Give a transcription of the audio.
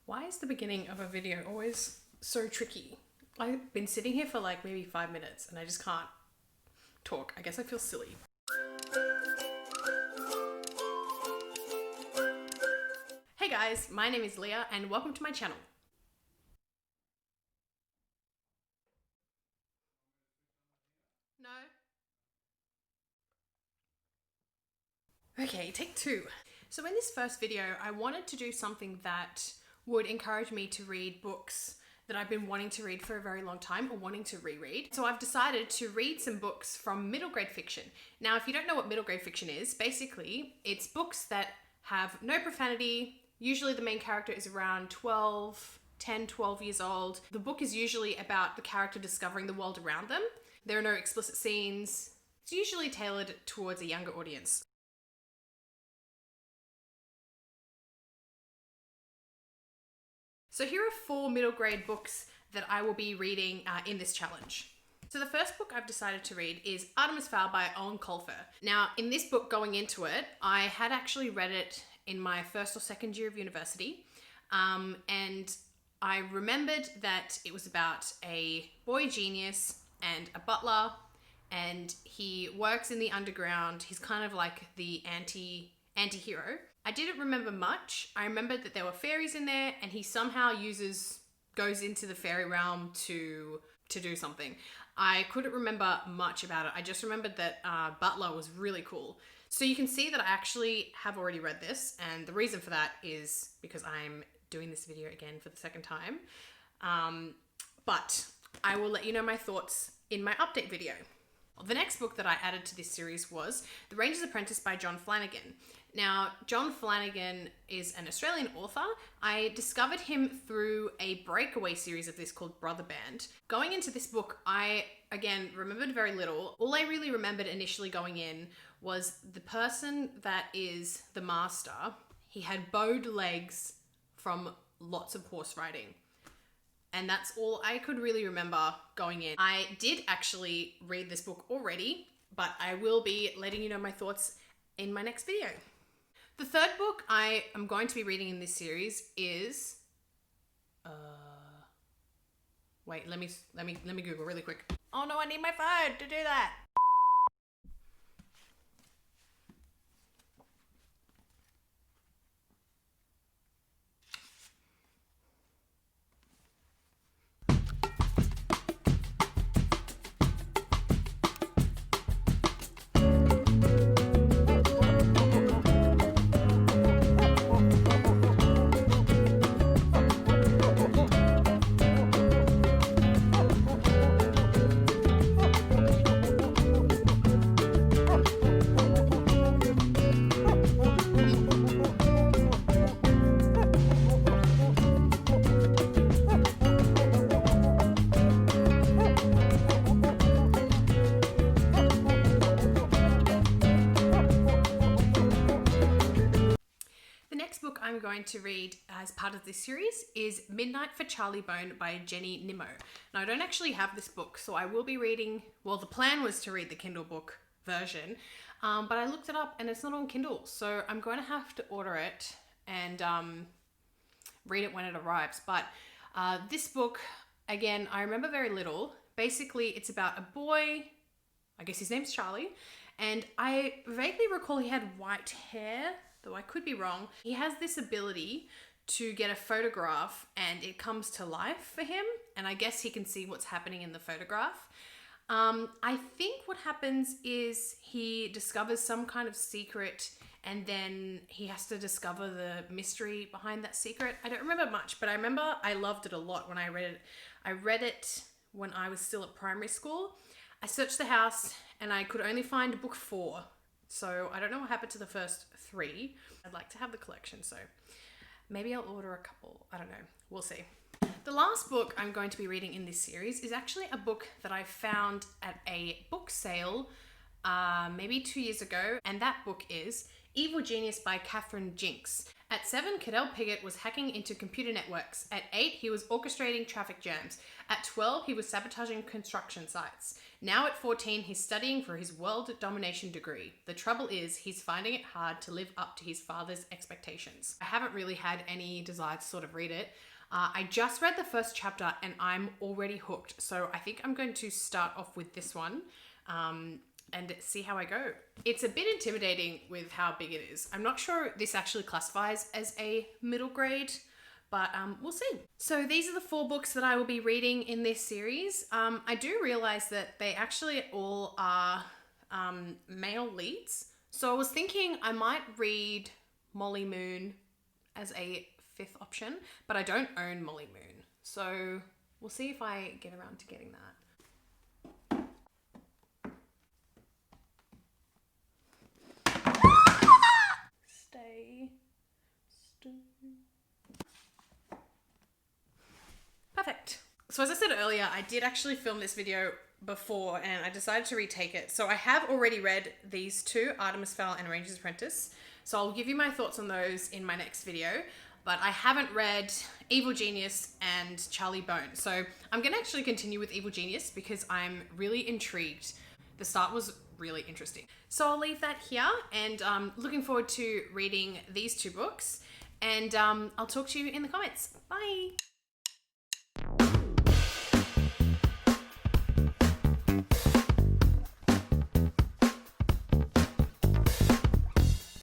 Why is the beginning of a video always so tricky? I've been sitting here for like maybe 5 minutes and I just can't talk. I guess I feel silly. Hey guys, my name is Leah and welcome to my channel. No? Okay, take two. So in this first video, I wanted to do something that would encourage me to read books that I've been wanting to read for a very long time or wanting to reread. So I've decided to read some books from middle grade fiction. Now, if you don't know what middle grade fiction is, basically it's books that have no profanity. Usually the main character is around 10, 12 years old. The book is usually about the character discovering the world around them. There are no explicit scenes. It's usually tailored towards a younger audience. So here are 4 middle grade books that I will be reading in this challenge. So the first book I've decided to read is Artemis Fowl by Eoin Colfer. Now, in this book, going into it, I had actually read it in my first or second year of university. And I remembered that it was about a boy genius and a butler, and he works in the underground. He's kind of like the anti-hero. I didn't remember much. I remembered that there were fairies in there and he somehow goes into the fairy realm to do something. I couldn't remember much about it. I just remembered that Butler was really cool. So you can see that I actually have already read this, and the reason for that is because I'm doing this video again for the second time. But I will let you know my thoughts in my update video. The next book that I added to this series was The Ranger's Apprentice by John Flanagan. Now, John Flanagan is an Australian author. I discovered him through a breakaway series of this called Brother Band. Going into this book, I, again, remembered very little. All I really remembered initially going in was the person that is the master. He had bowed legs from lots of horse riding. And that's all I could really remember going in. I did actually read this book already, but I will be letting you know my thoughts in my next video. The third book I am going to be reading in this series is wait, let me Google really quick. Oh no, I need my phone to do that. I'm going to read as part of this series is Midnight for Charlie Bone by Jenny Nimmo. Now, I don't actually have this book, so I will be reading, well, the plan was to read the Kindle book version, but I looked it up and it's not on Kindle, so I'm going to have to order it and read it when it arrives. But this book, again, I remember very little. Basically, it's about a boy, I guess his name's Charlie, and I vaguely recall he had white hair, though I could be wrong. He has this ability to get a photograph and it comes to life for him, and I guess he can see what's happening in the photograph. I think what happens is he discovers some kind of secret and then he has to discover the mystery behind that secret. I don't remember much, but I remember I loved it a lot when I read it. I read it when I was still at primary school. I searched the house and I could only find book 4. So I don't know what happened to the first 3. I'd like to have the collection, so maybe I'll order a couple. I don't know. We'll see. The last book I'm going to be reading in this series is actually a book that I found at a book sale maybe 2 years ago, and that book is Evil Genius by Katherine Jinks. At 7, Cadell Piggott was hacking into computer networks. At 8, he was orchestrating traffic jams. At 12, he was sabotaging construction sites. Now at 14, he's studying for his world domination degree. The trouble is, he's finding it hard to live up to his father's expectations. I haven't really had any desire to sort of read it. I just read the first chapter and I'm already hooked. So I think I'm going to start off with this one. And see how I go. It's a bit intimidating with how big it is. I'm not sure this actually classifies as a middle grade, but we'll see. So these are the 4 books that I will be reading in this series. I do realize that they actually all are male leads. So I was thinking I might read Molly Moon as a 5th option, but I don't own Molly Moon. So we'll see if I get around to getting that. Perfect. So as I said earlier, I did actually film this video before and I decided to retake it. So I have already read these 2, Artemis Fowl and Ranger's Apprentice. So I'll give you my thoughts on those in my next video. But I haven't read Evil Genius and Charlie Bone. So I'm going to actually continue with Evil Genius because I'm really intrigued. The start was really interesting. So I'll leave that here and looking forward to reading these 2 books. And I'll talk to you in the comments. Bye.